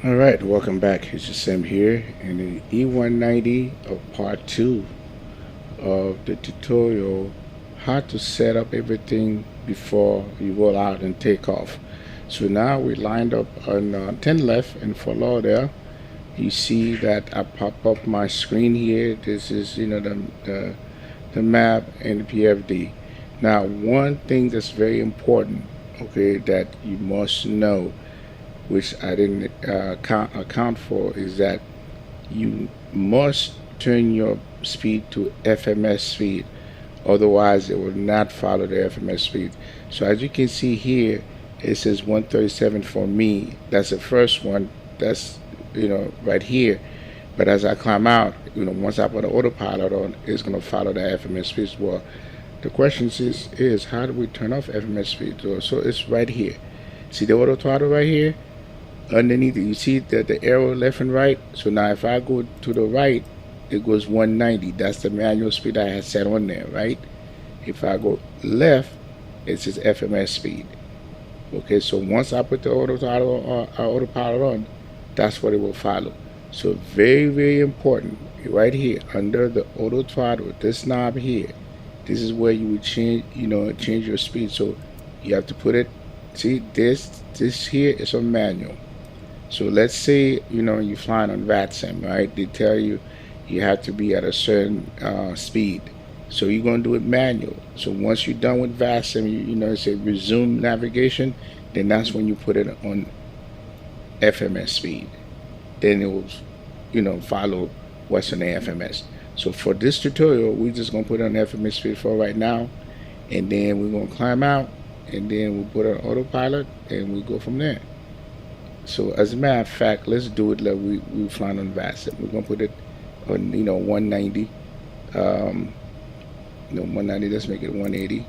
All right, welcome back. It's just Sam here in the E190 of part 2 of the tutorial how to set up everything before you roll out and take off. So now we lined up on 10 left and follow there. You see that I pop up my screen here. This is the map and the PFD. Now one thing that's very important, okay, that you must know, which I didn't account for, is that you must turn your speed to FMS speed. Otherwise, it will not follow the FMS speed. So as you can see here, it says 137 for me. That's the first one. That's right here. But as I climb out, once I put an autopilot on, it's going to follow the FMS speed as well. The question is how do we turn off FMS speed? So it's right here. See the auto throttle right here? Underneath it, you see that the arrow left and right. So now if I go to the right, it goes 190. That's the manual speed I had set on there, right? If I go left, it says FMS speed. Okay, so once I put the autopilot on, that's what it will follow. So very, very important, right here under the auto throttle, this knob here, this is where you would change your speed. So you have to put it. See, this here is a manual. So let's say you're flying on Vatsim, right? They tell you you have to be at a certain speed. So you're gonna do it manual. So once you're done with Vatsim, it say resume navigation. Then that's when you put it on FMS speed. Then it will, follow what's on the FMS. So for this tutorial, we're just gonna put it on FMS speed for right now, and then we're gonna climb out, and then we'll put it on autopilot, and we go from there. So as a matter of fact, let's do it like we flying on Vatsim. We're gonna put it on 190. 190. Let's make it 180.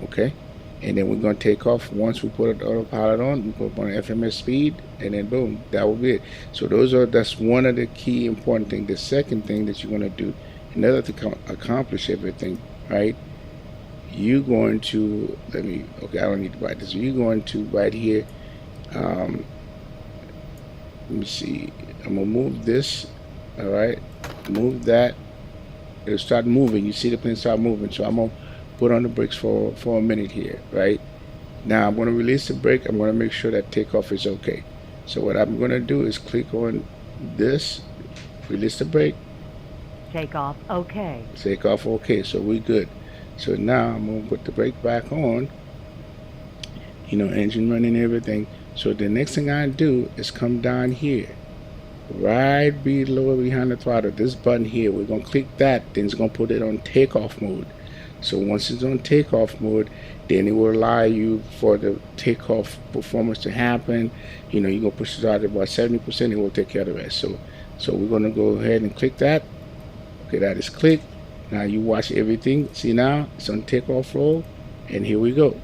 Okay, and then we're gonna take off. Once we put the autopilot on, we put on FMS speed, and then boom, that will be it. So that's one of the key important things. The second thing that you're gonna do in order to accomplish everything, right? You're going to okay, I don't need to write this. You're going to right here, let me see, I'm gonna move this. All right, move that. It'll start moving. You see the plane start moving. So I'm gonna put on the brakes for a minute here. Right now, I'm gonna release the brake. I'm gonna make sure that takeoff is okay. So what I'm gonna do is click on this, release the brake, takeoff okay, takeoff okay. So we're good. So now I'm gonna put the brake back on, engine running, everything. So the next thing I do is come down here, right below behind the throttle, this button here. We're gonna click that, then it's gonna put it on takeoff mode. So once it's on takeoff mode, then it will allow you for the takeoff performance to happen. You're gonna push it out at about 70%, it will take care of the rest. So we're gonna go ahead and click that. Okay, that is clicked. Now you watch everything. See, now it's on takeoff roll, and here we go.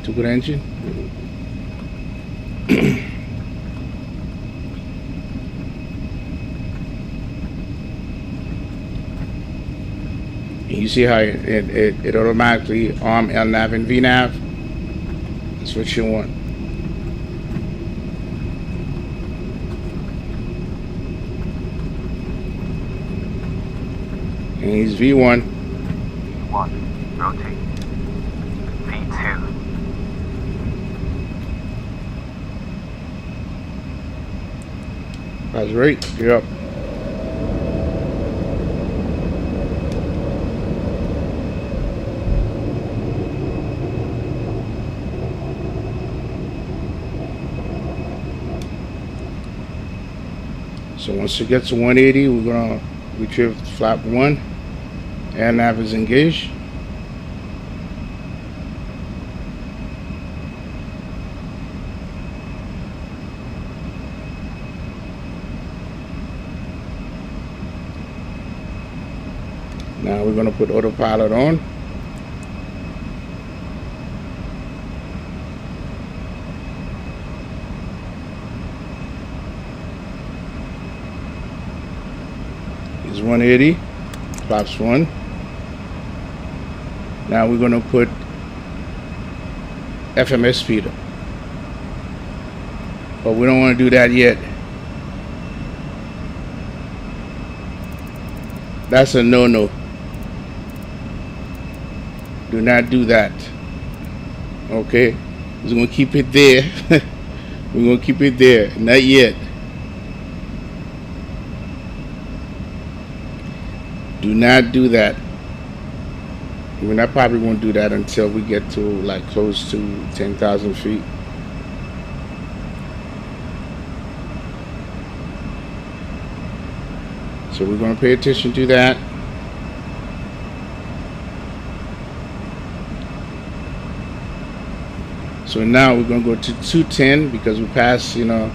Too good engine. You see how it automatically arm LNAV and VNAV. That's what you want. And he's V1. V1, rotate. V2. That's right. You're up. So once it gets to 180, we're gonna retrieve flap 1. Air nav is engaged. Now we're going to put autopilot on. is 180. Flaps 1. Now we're going to put FMS speed, but we don't want to do that yet. That's a no-no. Do not do that. Okay, we're going to keep it there. We're going to keep it there. Not yet. Do not do that. We're not probably going to do that until we get to like close to 10,000 feet. So we're going to pay attention to that. So now we're going to go to 210 because we passed, you know.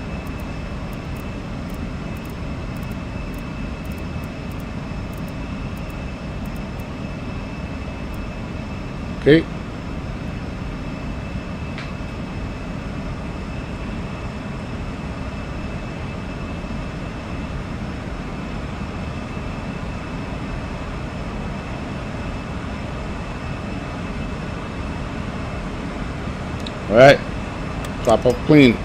Okay. All right. Flap up clean.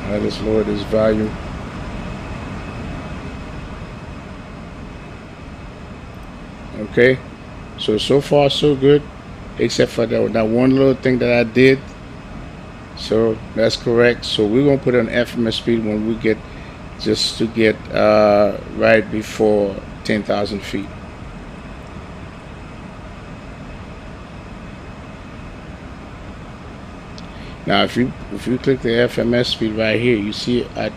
All right, let's lower this volume. Okay, so far so good, except for that one little thing that I did. So that's correct. So we're gonna put an FMS speed when we get, just to get right before 10,000 feet. Now if you click the FMS speed right here, you see I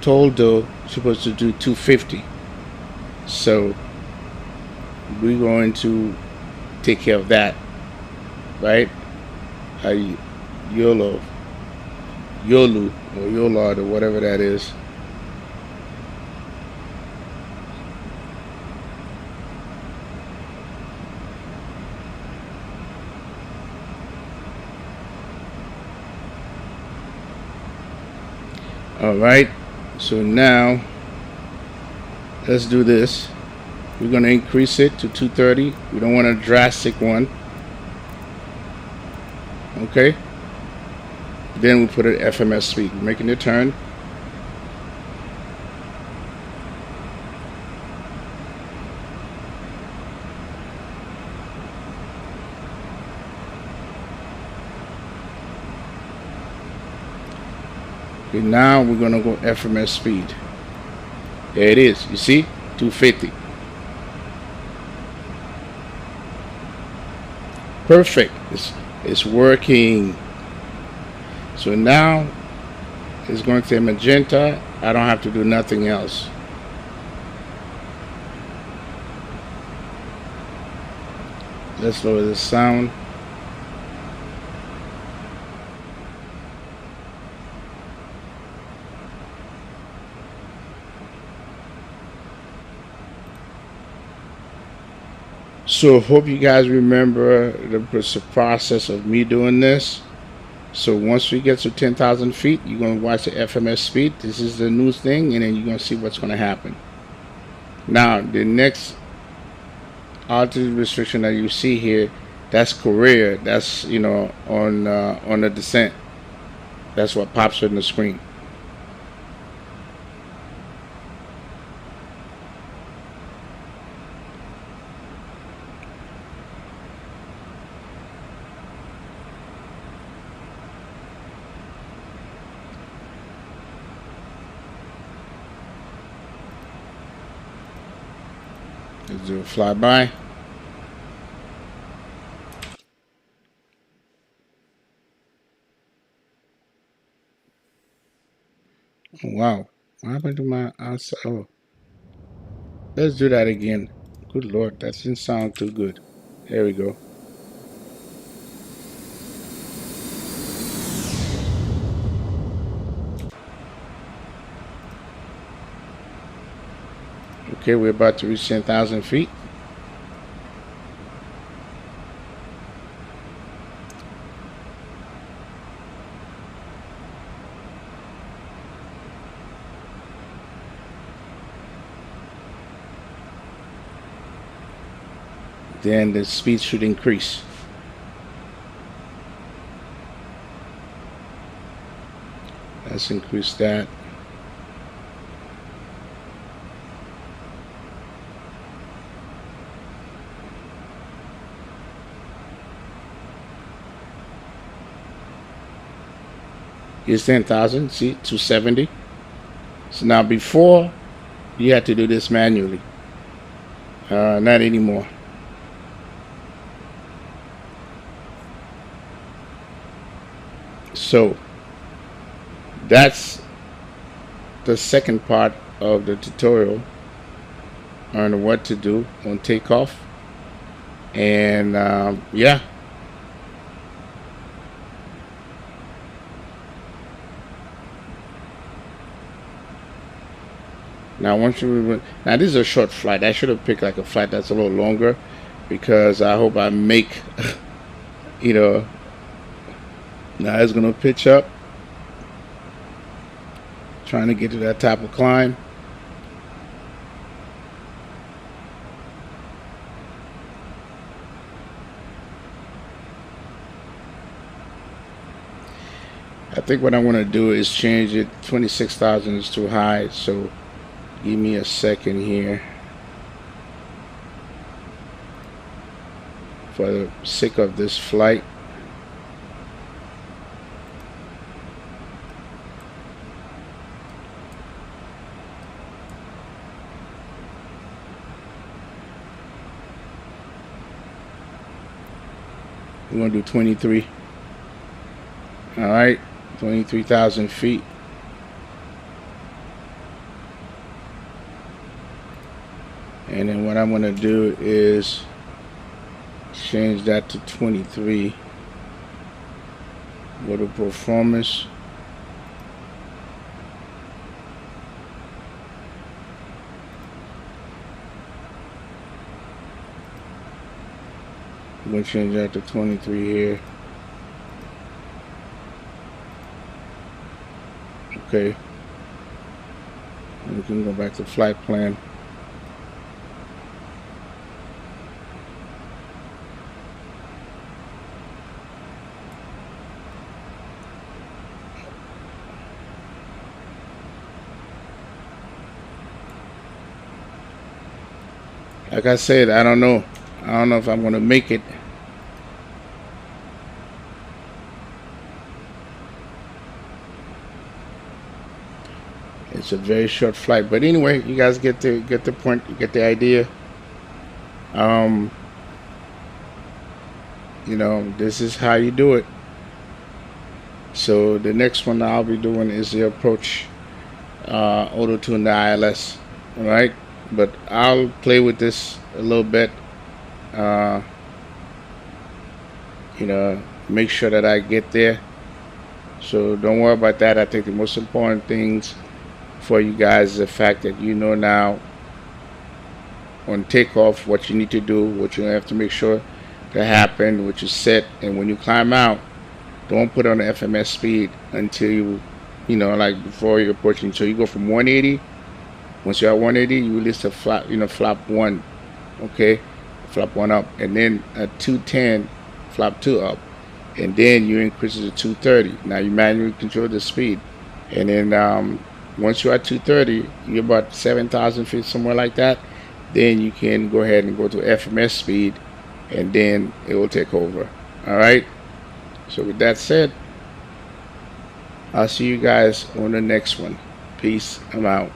told though supposed to do 250. So we're going to take care of that, right? YOLO or YOLO or whatever that is. All right, so now let's do this. We're going to increase it to 230. We don't want a drastic one. Okay. Then we put an FMS speed. We're making the turn. Okay, now we're going to go FMS speed. There it is. You see? 250. Perfect. It's working. So now it's going to say magenta. I don't have to do nothing else. Let's lower the sound. So hope you guys remember the process of me doing this. So once we get to 10,000 feet, you're going to watch the FMS speed. This is the new thing, and then you're going to see what's going to happen. Now, the next altitude restriction that you see here, that's career. That's, you know, on the descent. That's what pops on the screen. Let's do a flyby. Oh, wow. What happened to my outside? Oh, let's do that again. Good Lord, that didn't sound too good. There we go. Okay, we're about to reach 10,000 feet. Then the speed should increase. Let's increase that. Here's 10,000, see, 270. So now before, you had to do this manually. Not anymore. So that's the second part of the tutorial on what to do on takeoff. And yeah. Now this is a short flight. I should have picked like a flight that's a little longer, because I hope I make you know, now it's gonna pitch up, trying to get to that type of climb. I think what I want to do is change it. 26,000 is too high, so give me a second here. For the sake of this flight, we're going to do 23. All right, 23,000 feet. And then what I'm going to do is change that to 23. Go to performance. I'm going to change that to 23 here. Okay. And we can go back to flight plan. Like I said, I don't know if I'm going to make it. It's a very short flight, but anyway, you guys get the point, you get the idea. You know, this is how you do it. So the next one I'll be doing is the approach auto tune the ILS. All right, but I'll play with this a little bit. You know, make sure that I get there. So don't worry about that. I think the most important things for you guys is the fact that you know now on takeoff what you need to do, what you have to make sure to happen, what you set, and when you climb out, don't put on the FMS speed until you know, like before you're approaching. So you go from 180. Once you're at 180, you release the flap, you know, flap 1, okay, flap 1 up, and then at 210, flap 2 up, and then you increase it to 230. Now you manually control the speed, and then once you're at 230, you're about 7,000 feet, somewhere like that. Then you can go ahead and go to FMS speed, and then it will take over. All right. So with that said, I'll see you guys on the next one. Peace. I'm out.